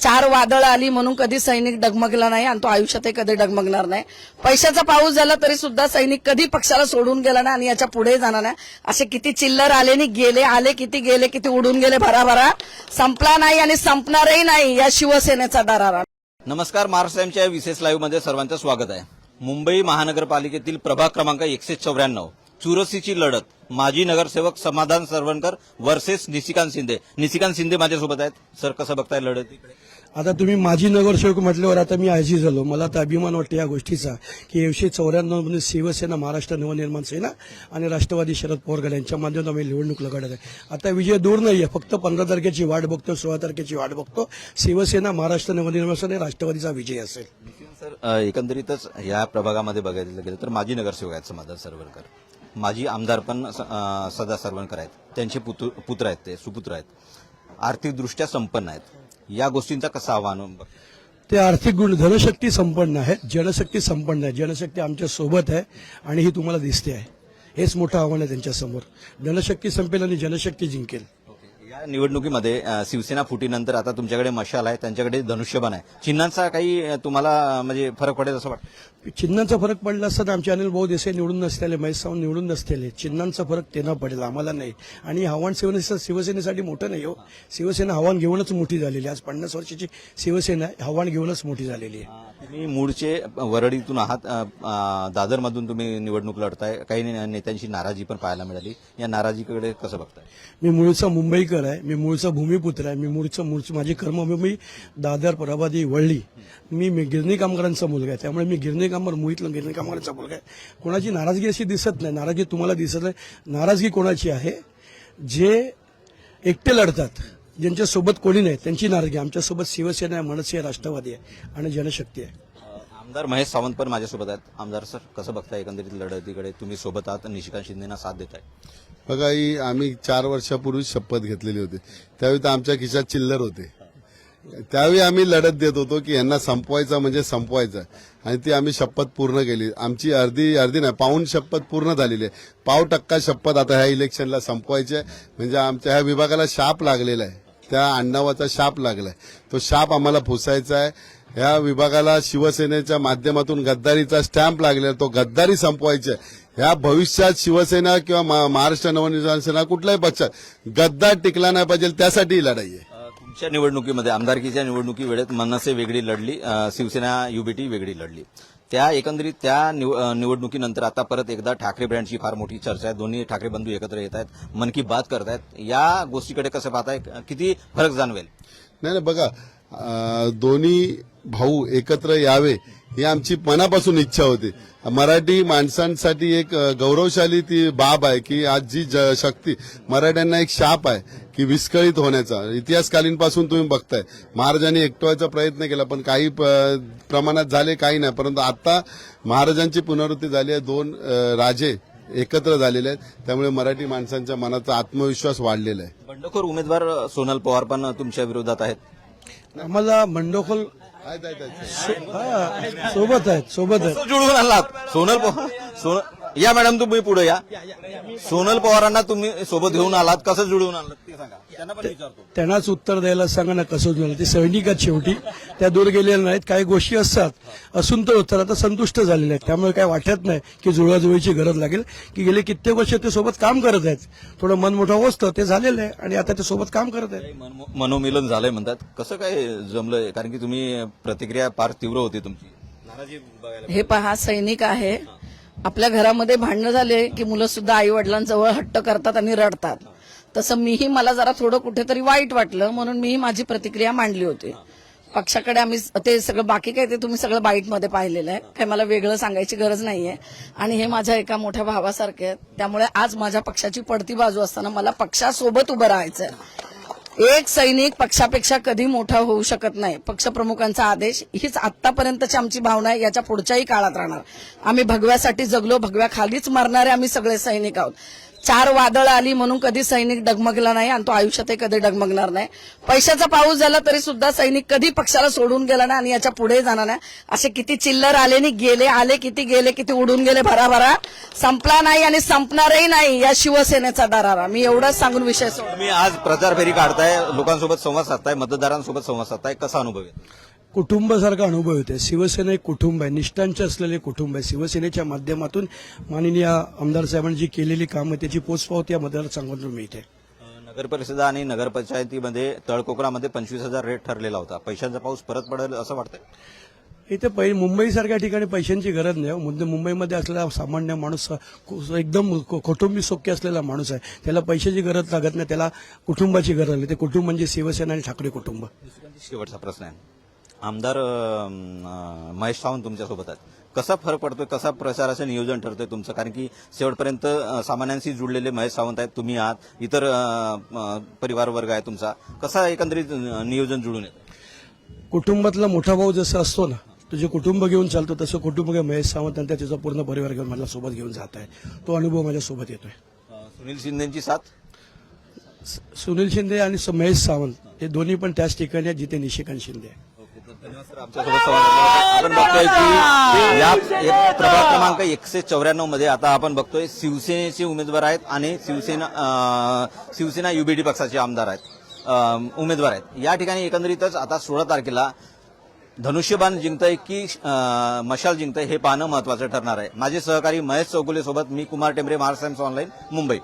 चार वादळ आली म्हणून कधी सैनिक डगमगला नाही आणि तो आयुष्यातही कधी डगमगणार नाही. पैशाचा पाऊस झाला तरी सुद्धा सैनिक कधी पक्षाला सोडून गेला नाही आणि याच्या पुढे जाणार नाही. असे किती चिल्लर आले नि गेले, आले किती गेले किती उडून गेले, भराभरा संपला नाही आणि संपणारही नाही या शिवसेनेचा दरारा. नमस्कार, महाराष्ट्र टाइम्सच्या विशेष लाईव्ह मध्ये सर्वांचं स्वागत आहे. मुंबई महानगरपालिकेतील प्रभाग क्रमांक 194 चुरशीची लढत. माजी नगरसेवक समाधान सरवणकर वर्सेस निशिकांत शिंदे. निशिकांत शिंदे माझ्यासोबत आहेत. सर, कसं बघताय लढतीकडे? आता तुम्ही माजी नगरसेवक म्हटल्यावर आता मी आजी झालो. मला आता अभिमान वाटतो या गोष्टीचा की 194 मध्ये शिवसेना, महाराष्ट्र नवनिर्माण सेना आणि राष्ट्रवादी शरद पवार गट यांच्या माध्यमातून आम्ही निवडणूक लढत आहे. आता विजय दूर नाहीये, फक्त 15 तारखेची वाट बघतो, 16 तारखेची वाट बघतो. शिवसेना, महाराष्ट्र नवनिर्माण सेना आणि राष्ट्रवादीचा विजय असेल. सर, एकंदरीतच या प्रभागामध्ये बघायला गेलं तर माजी नगरसेवक आहेत समाधान सरवणकर, माजी आमदार पण सदा सरवणकर आहेत, त्यांचे पुत्र आहेत, ते सुपुत्र आहेत, आर्थिकदृष्ट्या संपन्न आहेत. या गोष्टींचा कसा आव्हान? ते आर्थिक गुण, धनशक्ती संपन्न आहे, जनशक्ती संपन्न आहे. जनशक्ती आमच्या सोबत आहे आणि ही तुम्हाला दिसते आहे. हेच मोठं आव्हान आहे त्यांच्यासमोर. जनशक्ती संपेल आणि जनशक्ती जिंकेल. या निवडणुकीमध्ये शिवसेना फुटीनंतर आता तुमच्याकडे मशाल आहे, त्यांच्याकडे धनुष्यबाण आहे. चिन्हांचा काही तुम्हाला म्हणजे फरक पडेल असं वाटतं? चिन्हांचा फरक पडला असता तर आमचे अनिल भाऊ देसाई निवडून नसलेले, महेश सावंत निवडून नसलेले. चिन्हांचा फरक त्यांना पडेल, आम्हाला नाही. आणि आव्हान शिवसेनेसाठी मोठं नाही हो. शिवसेना आव्हान घेऊनच मोठी झालेली आहे. आज 50 वर्षाची शिवसेना आव्हान घेऊनच मोठी झालेली आहे. तुम्ही मूळचे वरळीतून आहात, दादरमधून तुम्ही निवडणूक लढताय. काही नेत्यांची नाराजी पण पाहायला मिळाली. या नाराजीकडे कसं बघताय? मी मूळचा मुंबईकर आहे, मी मूळचा भूमिपुत्र आहे. मी मूळचं माझी कर्मभूमी दादर, प्रभादी, वळली. मी गिरणी कामगारांचा मुलगा आहे, त्यामुळे मी गिरणी कामगारांचा मुलगा आहे. कोणाची नाराजगी अशी दिसत नाही. नाराजगी तुम्हाला दिसत नाही. नाराजगी कोणाची आहे? जे एकटे लढतात, ज्यांच्यासोबत कोणी नाही, त्यांची नाराजगी. आमच्यासोबत शिवसेना आहे, मनसे आहे, राष्ट्रवादी आहे आणि जनशक्ती आहे. आमदार महेश सावंत पण माझ्यासोबत आहेत. आमदार सर, कसं बघताय एकंदरीत लढतीकडे? तुम्ही सोबत आहात, निशिकांत शिंदेना साथ देताय. बघा, ही आम्ही 4 वर्षापूर्वी शपथ घेतलेली होती. त्यावेळी तर आमच्या खिशात चिल्लर होते. त्यावेळी आम्ही लढत देत होतो की यांना संपवायचं म्हणजे संपवायचं, आणि ती आम्ही शपथ पूर्ण केली. आमची अर्धी नाही, पाऊण शपथ पूर्ण झालेली आहे. 1% शपथ आता ह्या इलेक्शनला संपवायची आहे. म्हणजे आमच्या ह्या विभागाला शाप लागलेला आहे, त्या आडनावाचा शाप लागलाय. तो शाप आम्हाला पुसायचा आहे. ह्या विभागाला शिवसेनेच्या माध्यमातून गद्दारीचा स्टॅम्प लागलेला, तो गद्दारी संपवायचा आहे. ह्या भविष्यात शिवसेना किंवा महाराष्ट्र नवनिर्माण सेना कुठल्याही पक्षात गद्दार टिकला नाही पाहिजे, त्यासाठी ही लढाई आहे. तुमच्या निवडणुकीमध्ये, आमदारकीच्या निवडणुकी वेळेत मनसे वेगळी लढली, शिवसेना युबीटी वेगळी लढली. त्या एकंदरीत त्या निवडणुकीनंतर आता परत एकदा ठाकरे ब्रँडची फार मोठी चर्चा आहे. दोन्ही ठाकरे बंधू एकत्र येत आहेत, मन की बात करतायत. या गोष्टीकडे कसं पाहताय? किती फरक जाणवेल? नाही, बघा, दोन्ही भाऊ एकत्र यावे ही आमची मनापासून इच्छा होती. मराठी माणसांसाठी एक गौरवशाली ती बाब आहे की आज जी शक्ती मराठ्यांना एक शाप आहे की विस्कळीत होण्याचा. इतिहासकालीनपासून तुम्ही बघताय, महाराजांनी एकटवायचा प्रयत्न केला, पण काही प्रमाणात झाले, काही नाही. परंतु आता महाराजांची पुनरावृत्ती झाली आहे. 2 राजे एकत्र झालेले आहेत, त्यामुळे मराठी माणसांच्या मनाचा आत्मविश्वास वाढलेला आहे. बंडखोर उमेदवार सोनल पवार पण तुमच्या विरोधात आहेत. आम्हाला बंडखोर सोबत आहेत. कसं जुळवून आणलात सोनल पवार? या मॅडम, तुम्ही पुढे या. सोनल पवारांना तुम्ही सोबत घेऊन आलात, कसं जुळवून आणलात ते सांगा. त्यांना पण विचारतो. त्यांनाच उत्तर द्यायला सांगा ना, कसं झालं. ते सैनिक आहेत शेवटी, त्या दूर गेलेल्या नाहीत. काही गोष्टी असतात, असून तर उत्तर आता संतुष्ट झालेले आहेत. त्यामुळे काय वाटत नाही की जुळवाजुळवीची गरज लागेल. की गेले कित्येक वर्ष ते सोबत काम करत आहेत. थोडं मन मोठं असतं, ते झालेलं आहे आणि आता ते सोबत काम करत आहेत. मनोमिलन झालंय म्हणतात. कसं काय जमलंय? कारण की तुम्ही प्रतिक्रिया फार तीव्र होती तुमची. हे पहा, सैनिक आहे. आपल्या घरामध्ये भांडणं झाले की मुलं सुद्धा आई वडिलांजवळ हट्ट करतात आणि रडतात. तसं मीही, मला जरा थोडं कुठेतरी वाईट वाटलं म्हणून मीही माझी प्रतिक्रिया मांडली होती. पक्षाकडे आम्ही ते सगळं, बाकी काय ते तुम्ही सगळं बाईटमध्ये पाहिलेलं आहे. काय मला वेगळं सांगायची गरज नाहीये. आणि हे माझ्या एका मोठ्या भावासारखे आहेत. त्यामुळे आज माझ्या पक्षाची पडती बाजू असताना मला पक्षासोबत उभं राहायचंय. एक सैनिक पक्षापेक्षा कधी मोठा होऊ शकत नाही. पक्षप्रमुखांचा आदेश हीच आतापर्यंतची आमची भावना आहे, याच्या पुढच्याही काळात राहणार. आम्ही भगव्यासाठी जगलो, भगव्याखालीच मरणारे आम्ही सगळे सैनिक आहोत. 4 वादळ आली म्हणून कधी सैनिक डगमगला नाही आणि तो आयुष्यातही कधी डगमगणार नाही. पैशाचा पाऊस झाला तरी सुद्धा सैनिक कधी पक्षाला सोडून गेला नाही आणि याच्या पुढे जाणार नाही. असे किती चिल्लर आले नि गेले, आले किती गेले किती उडून गेले भराभरा, संपला नाही आणि संपणारही नाही या शिवसेनेचा दरारा. मी एवढंच सांगून विषय सोडतो. तुम्ही आज प्रचार फेरी काढताय, लोकांसोबत संवाद साधताय, मतदारांसोबत संवाद साधताय, कसा अनुभव आहे? कुटुंबासारखा अनुभव येतो. शिवसेना एक कुटुंब आहे, निष्ठांचे असलेले कुटुंब आहे. शिवसेनेच्या माध्यमातून माननीय आमदार साहेबांनी जी केलेली कामं त्याची पोचपावती या मतदारसंघातून मिळते. नगर परिषद आणि नगरपंचायतीमध्ये तळकोकणामध्ये 25,000 रेट ठरलेला होता. पैशांचा पाऊस परत पडेल असं वाटतंय? इथे मुंबईसारख्या ठिकाणी पैशांची गरज नाही. मुंबईमध्ये असलेला सामान्य माणूस एकदम कौटुंबिक सौख्य असलेला माणूस आहे. त्याला पैशाची गरज लागत नाही, त्याला कुटुंबाची गरज आहे. ते कुटुंब म्हणजे शिवसेना आणि ठाकरे कुटुंब. शेवटचा प्रश्न आहे. आमदार महेश सावंत तुमच्यासोबत आहेत. कसा फरक पडतोय, कसा प्रचाराचं नियोजन ठरतंय तुमचं? कारण की शेवटपर्यंत सामान्यांशी जुडलेले महेश सावंत आहेत, तुम्ही आहात, इतर परिवार वर्ग आहे तुमचा. कसा एकंदरीत नियोजन जुळून येतं? कुटुंबातला मोठा भाऊ जसं असतो ना, तो जे कुटुंब घेऊन चालतो तसं कुटुंब महेश सावंत आणि त्याचा पूर्ण परिवार घेऊन माझ्या सोबत घेऊन जात आहे. तो अनुभव माझ्या सोबत येतोय. सुनील शिंदेची साथ? सुनील शिंदे आणि महेश सावंत हे दोन्ही पण त्याच ठिकाणी आहेत जिथे निशिकांत शिंदे आहे. धन्यवाद सर, आमच्यासोबत संवाद साधल्याबद्दल. आपण बघतोय की या प्रभाग क्रमांक 194 मध्ये आता आपण बघतोय शिवसेनेचे उमेदवार आहेत आणि शिवसेना युबीडी पक्षाचे आमदार आहेत, उमेदवार आहेत. या ठिकाणी एकंदरीतच आता 16 तारखेला धनुष्यबाण जिंकतंय की मशाल जिंकतंय हे पाहणं महत्वाचं ठरणार आहे. माझे सहकारी महेश चौगुले सोबत मी कुमार टेंबरे, महाराष्ट्र टाइम्स ऑनलाईन, मुंबई.